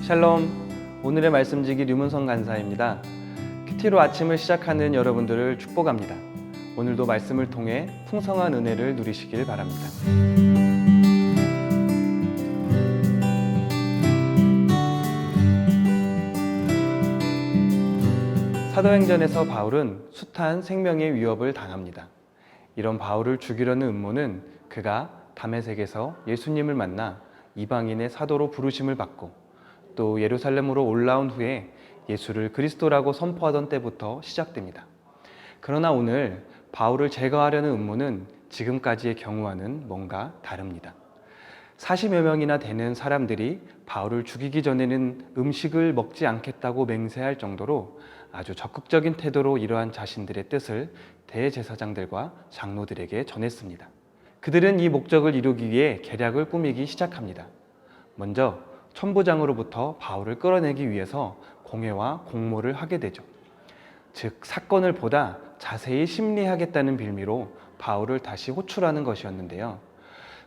샬롬, 오늘의 말씀지기 류문성 간사입니다. 큐티로 아침을 시작하는 여러분들을 축복합니다. 오늘도 말씀을 통해 풍성한 은혜를 누리시길 바랍니다. 사도행전에서 바울은 숱한 생명의 위협을 당합니다. 이런 바울을 죽이려는 음모는 그가 다메섹에서 예수님을 만나 이방인의 사도로 부르심을 받고 또 예루살렘으로 올라온 후에 예수를 그리스도라고 선포하던 때부터 시작됩니다. 그러나 오늘 바울을 제거하려는 음모는 지금까지의 경우와는 뭔가 다릅니다. 40여 명이나 되는 사람들이 바울을 죽이기 전에는 음식을 먹지 않겠다고 맹세할 정도로 아주 적극적인 태도로 이러한 자신들의 뜻을 대제사장들과 장로들에게 전했습니다. 그들은 이 목적을 이루기 위해 계략을 꾸미기 시작합니다. 먼저 천부장으로부터 바울을 끌어내기 위해서 공회와 공모를 하게 되죠. 즉 사건을 보다 자세히 심리하겠다는 빌미로 바울을 다시 호출하는 것이었는데요.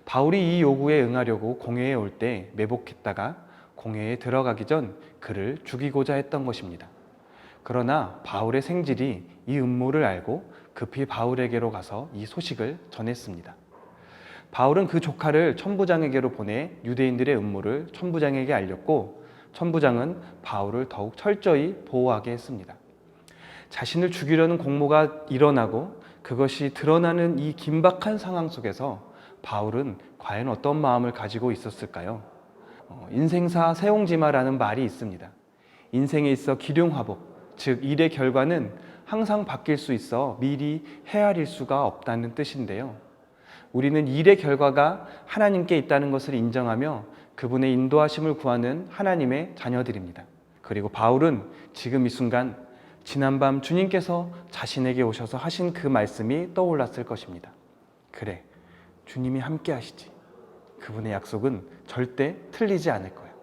바울이 이 요구에 응하려고 공회에 올 때 매복했다가 공회에 들어가기 전 그를 죽이고자 했던 것입니다. 그러나 바울의 생질이 이 음모를 알고 급히 바울에게로 가서 이 소식을 전했습니다. 바울은 그 조카를 천부장에게로 보내 유대인들의 음모를 천부장에게 알렸고 천부장은 바울을 더욱 철저히 보호하게 했습니다. 자신을 죽이려는 공모가 일어나고 그것이 드러나는 이 긴박한 상황 속에서 바울은 과연 어떤 마음을 가지고 있었을까요? 인생사 세옹지마라는 말이 있습니다. 인생에 있어 기륭화복, 즉 일의 결과는 항상 바뀔 수 있어 미리 헤아릴 수가 없다는 뜻인데요. 우리는 일의 결과가 하나님께 있다는 것을 인정하며 그분의 인도하심을 구하는 하나님의 자녀들입니다. 그리고 바울은 지금 이 순간 지난밤 주님께서 자신에게 오셔서 하신 그 말씀이 떠올랐을 것입니다. 그래, 주님이 함께 하시지. 그분의 약속은 절대 틀리지 않을 거예요.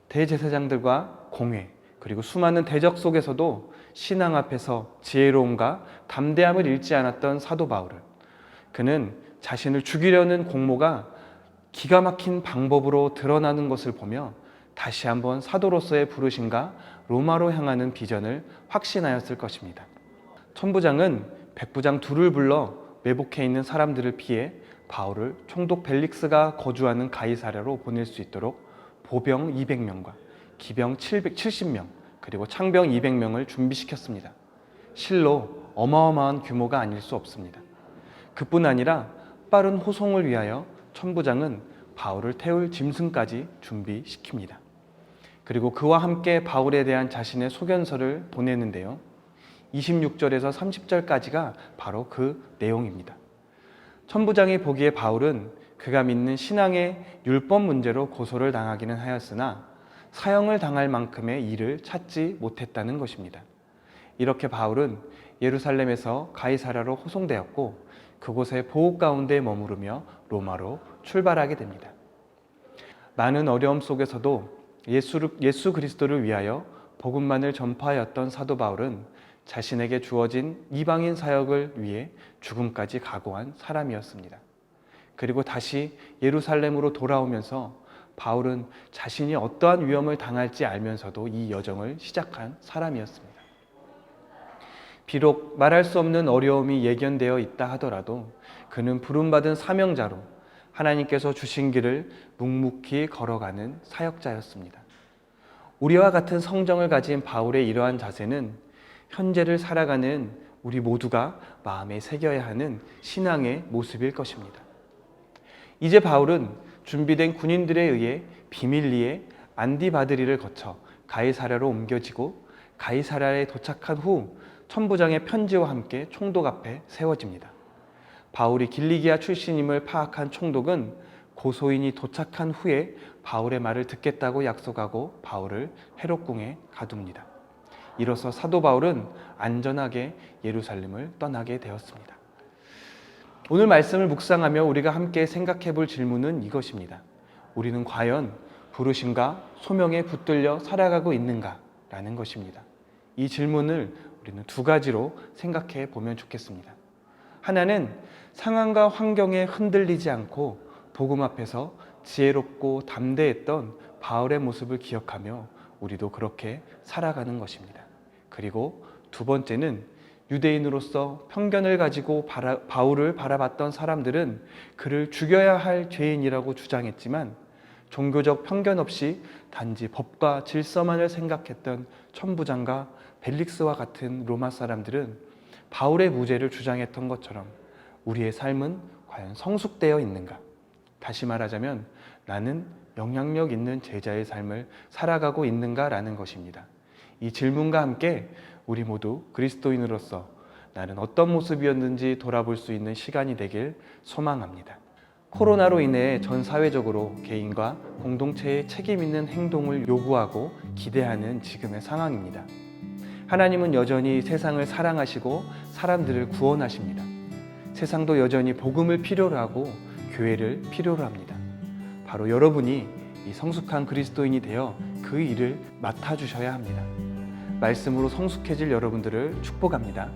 대제사장들과 공회 그리고 수많은 대적 속에서도 신앙 앞에서 지혜로움과 담대함을 잃지 않았던 사도 바울은 그는 자신을 죽이려는 공모가 기가 막힌 방법으로 드러나는 것을 보며 다시 한번 사도로서의 부르심과 로마로 향하는 비전을 확신하였을 것입니다. 천부장은 백부장 둘을 불러 매복해 있는 사람들을 피해 바울을 총독 벨릭스가 거주하는 가이사랴로 보낼 수 있도록 보병 200명과 기병 770명 그리고 창병 200명을 준비시켰습니다. 실로 어마어마한 규모가 아닐 수 없습니다. 그뿐 아니라 빠른 호송을 위하여 천부장은 바울을 태울 짐승까지 준비시킵니다. 그리고 그와 함께 바울에 대한 자신의 소견서를 보내는데요. 26절에서 30절까지가 바로 그 내용입니다. 천부장이 보기에 바울은 그가 믿는 신앙의 율법 문제로 고소를 당하기는 하였으나 사형을 당할 만큼의 일을 찾지 못했다는 것입니다. 이렇게 바울은 예루살렘에서 가이사랴로 호송되었고 그곳의 보호 가운데 머무르며 로마로 출발하게 됩니다. 많은 어려움 속에서도 예수 그리스도를 위하여 복음만을 전파하였던 사도 바울은 자신에게 주어진 이방인 사역을 위해 죽음까지 각오한 사람이었습니다. 그리고 다시 예루살렘으로 돌아오면서 바울은 자신이 어떠한 위험을 당할지 알면서도 이 여정을 시작한 사람이었습니다. 비록 말할 수 없는 어려움이 예견되어 있다 하더라도 그는 부름받은 사명자로 하나님께서 주신 길을 묵묵히 걸어가는 사역자였습니다. 우리와 같은 성정을 가진 바울의 이러한 자세는 현재를 살아가는 우리 모두가 마음에 새겨야 하는 신앙의 모습일 것입니다. 이제 바울은 준비된 군인들에 의해 비밀리에 안디바드리를 거쳐 가이사랴로 옮겨지고 가이사랴에 도착한 후 천부장의 편지와 함께 총독 앞에 세워집니다. 바울이 길리기아 출신임을 파악한 총독은 고소인이 도착한 후에 바울의 말을 듣겠다고 약속하고 바울을 헤롯궁에 가둡니다. 이로써 사도 바울은 안전하게 예루살렘을 떠나게 되었습니다. 오늘 말씀을 묵상하며 우리가 함께 생각해 볼 질문은 이것입니다. 우리는 과연 부르심과 소명에 붙들려 살아가고 있는가라는 것입니다. 이 질문을 우리는 두 가지로 생각해 보면 좋겠습니다. 하나는 상황과 환경에 흔들리지 않고 복음 앞에서 지혜롭고 담대했던 바울의 모습을 기억하며 우리도 그렇게 살아가는 것입니다. 그리고 두 번째는 유대인으로서 편견을 가지고 바울을 바라봤던 사람들은 그를 죽여야 할 죄인이라고 주장했지만 종교적 편견 없이 단지 법과 질서만을 생각했던 천부장과 벨릭스와 같은 로마 사람들은 바울의 무죄를 주장했던 것처럼 우리의 삶은 과연 성숙되어 있는가? 다시 말하자면 나는 영향력 있는 제자의 삶을 살아가고 있는가라는 것입니다. 이 질문과 함께 우리 모두 그리스도인으로서 나는 어떤 모습이었는지 돌아볼 수 있는 시간이 되길 소망합니다. 코로나로 인해 전 사회적으로 개인과 공동체의 책임 있는 행동을 요구하고 기대하는 지금의 상황입니다. 하나님은 여전히 세상을 사랑하시고 사람들을 구원하십니다. 세상도 여전히 복음을 필요로 하고 교회를 필요로 합니다. 바로 여러분이 이 성숙한 그리스도인이 되어 그 일을 맡아주셔야 합니다. 말씀으로 성숙해질 여러분들을 축복합니다.